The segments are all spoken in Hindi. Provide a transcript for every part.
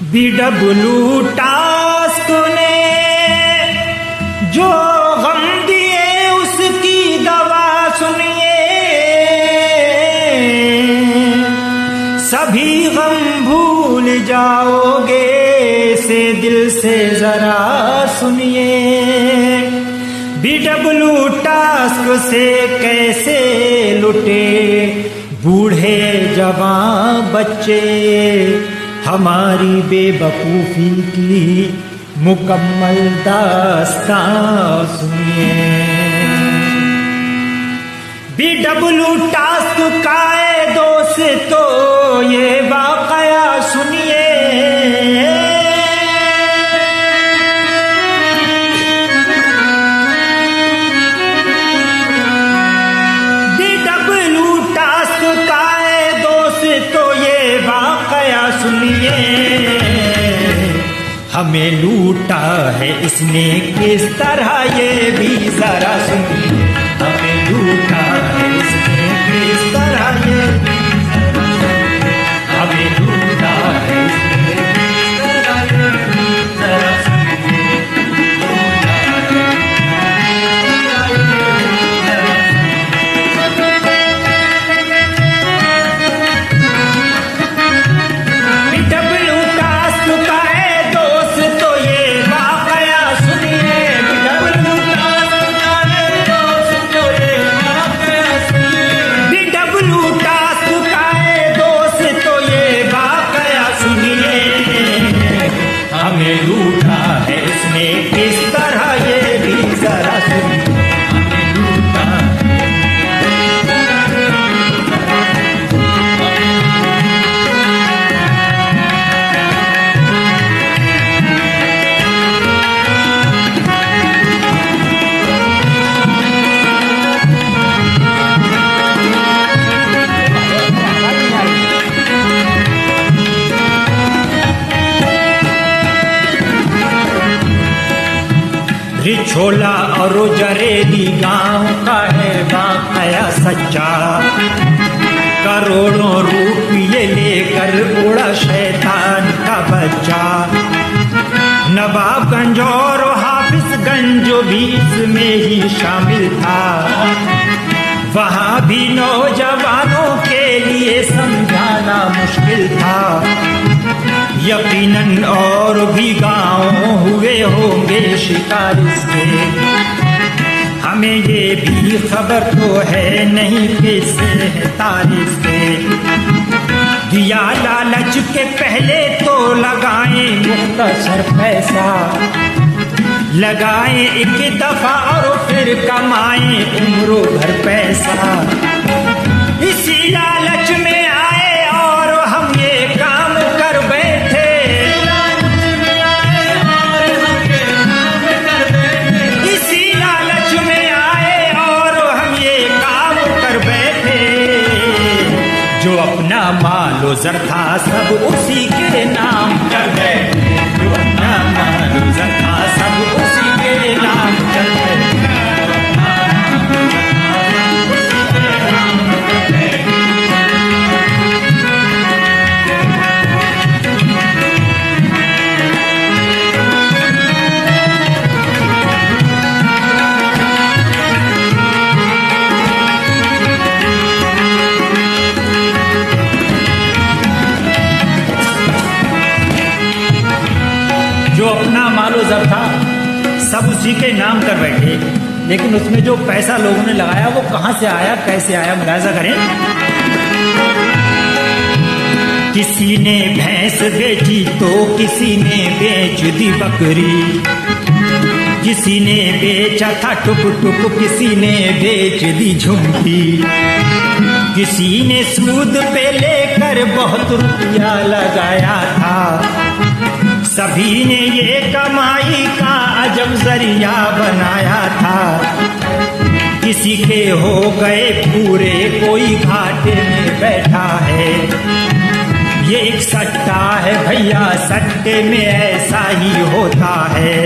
BW टास्क ने जो गम दिए उसकी दवा सुनिए, सभी गम भूल जाओगे से दिल से जरा सुनिए। BW टास्क से कैसे लुटे बूढ़े जवां बच्चे, हमारी बेवकूफी की मुकम्मल दास्तां सुनिए। BW टास्क का दोस्तों ये वाकया सुनिए। BW टास्क का दोस्तों ये वाकया सुनिए। हमें लूटा है इसने किस तरह ये भी जरा सुनिए। हमें लूटा है इसने किस तरह ये भी जरा सुनिए। हमें लूटा है इसने किस तरह ये भी जरा सुनिए। छोला और जरेली गांव का है वाकया सच्चा। करोड़ों रुपये लेकर उड़ा शैतान का बच्चा। नवाबगंज और हाफिजगंज भी इसमें ही शामिल था। वहाँ भी नौजवानों के लिए समझाना मुश्किल था। यकीनन और भी गाँव हुए होंगे शिकार इसके, हमें ये भी खबर तो है नहीं किससे है तारीफ के। दिया लालच के पहले तो लगाएं मुख्तसर पैसा, लगाएं एक दफा और फिर कमाएं उम्रों भर पैसा। इसी लालच में आए और हम ये काम कर बैठे। इसी लालच में आए और हम ये काम कर बैठे। जो अपना मालो ज़र था सब उसी के नाम कर बैठे। जो अपना मालो ज़र था सब उसी के नाम कर बैठे। जो अपना मालो ज़र था सब उसी के नाम कर बैठे, लेकिन उसमें जो पैसा लोगों ने लगाया वो कहां से आया कैसे आया मुलाहिजा करें। किसी ने भैंस बेची तो किसी ने बेच दी बकरी। किसी ने बेचा था टुक टुक किसी ने बेच दी झुमकी। किसी ने सूद पे लेकर बहुत रुपया लगाया था। सभी ने ये कमाई का अजब जरिया बनाया था। किसी के हो गए पूरे कोई घाटे में बैठा है। ये एक सट्टा है भैया, सट्टे में ऐसा ही होता है।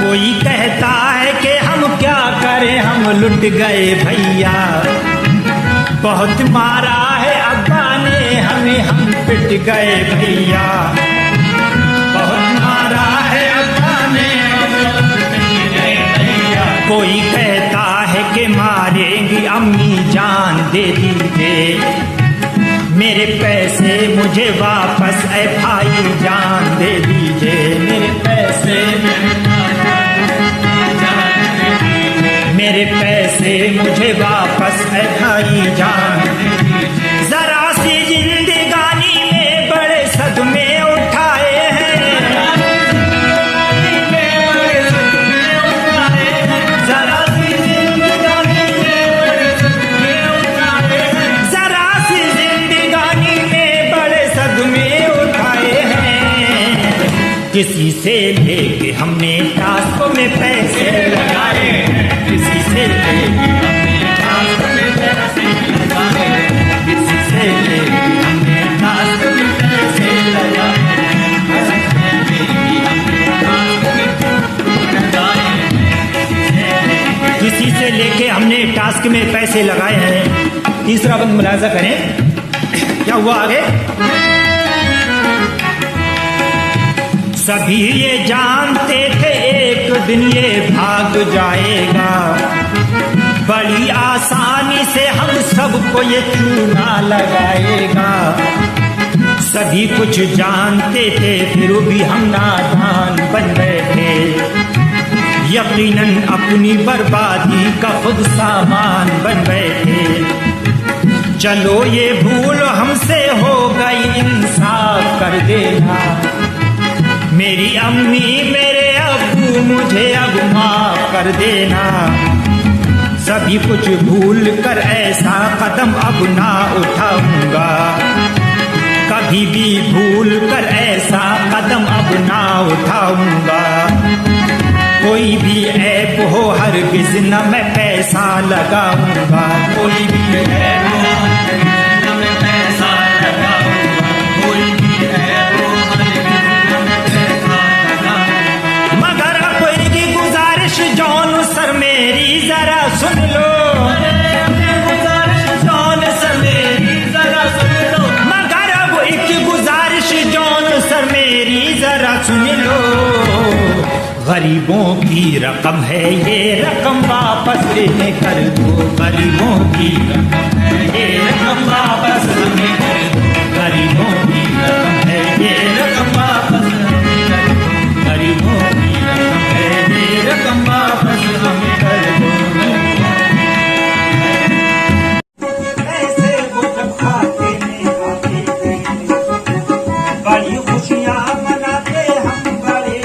कोई कहता है कि हम क्या करें हम लुट गए भैया। बहुत मारा है अब्बा ने हमें हम पिट गए भैया। कोई कहता है कि मारेंगी अम्मी जान दे दीजिए, मेरे पैसे मुझे वापस ऐ भाई जान दे दीजिए, मेरे पैसे मुझे वापस ऐ भाई जान दे दीजिए। जरा सी जिंदगानी में बड़े सदमे उठाए हैं, जरा सी जिंदगानी में बड़े सदमे उठाए हैं। किसी से लेके हमने टास्क में पैसे लगाए हैं, किसी से लेके हमने टास्क में पैसे लगाए हैं, किसी से लेके हमने टास्क में पैसे लगाए हैं, किसी से लेके हमने टास्क में पैसे लगाए हैं। तीसरा बंद मुलाजा करें, क्या हुआ आगे? सभी ये जानते थे एक दिन ये भाग जाएगा, बड़ी आसानी से हम सबको ये चूना लगाएगा। सभी कुछ जानते थे फिर भी हम नादान बन बैठे, यकीनन अपनी बर्बादी का खुद सामान बन बैठे। चलो ये भूल हमसे हो गई, इंसाफ कर देना, मेरी अम्मी मेरे अब्बू मुझे अब माफ कर देना। सभी कुछ भूल कर ऐसा कदम अब ना उठाऊंगा, कभी भी भूल कर ऐसा कदम अब ना उठाऊंगा। कोई भी ऐप हो हरगिज़ न मैं पैसा लगाऊंगा, कोई भी ऐप हो हरगिज़ न मैं पैसा लगाऊंगा, कोई भी ऐप हो हरगिज़ न मैं पैसा लगाऊंगा। मगर अब इनकी गुजारिश जौन सर मेरी जरा सुन लो, गुजारिश जौन सर मेरी जरा सुन लो, मगर अब एक गुजारिश जौन सर मेरी जरा सुन लो। गरीबों की रकम है ये रकम वापस लेने कर दो, गरीबों की रकम है ये रकम वापस हमें कर दो, गरीबों की रकम है ये रकम वापस हमें कर दो, गरीबों की रकम है ये रकम वापस हमें कर दो। ऐसे वो जब खाते में आते थे, बड़ी खुशियाँ मनाते हम, बड़े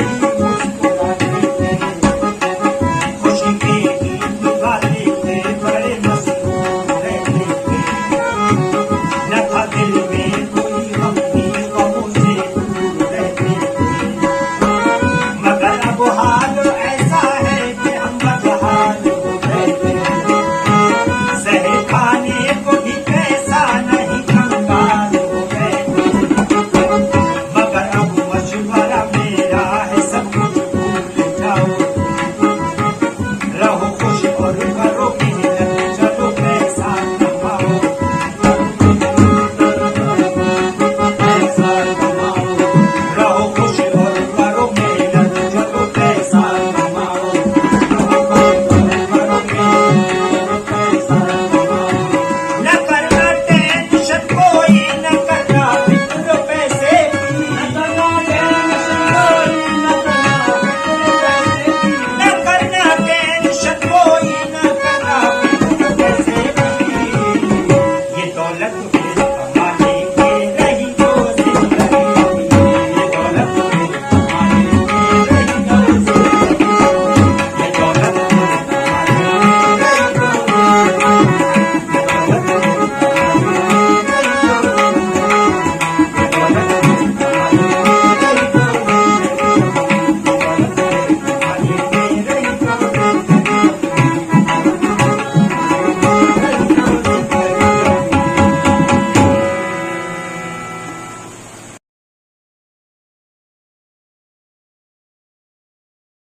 दौलत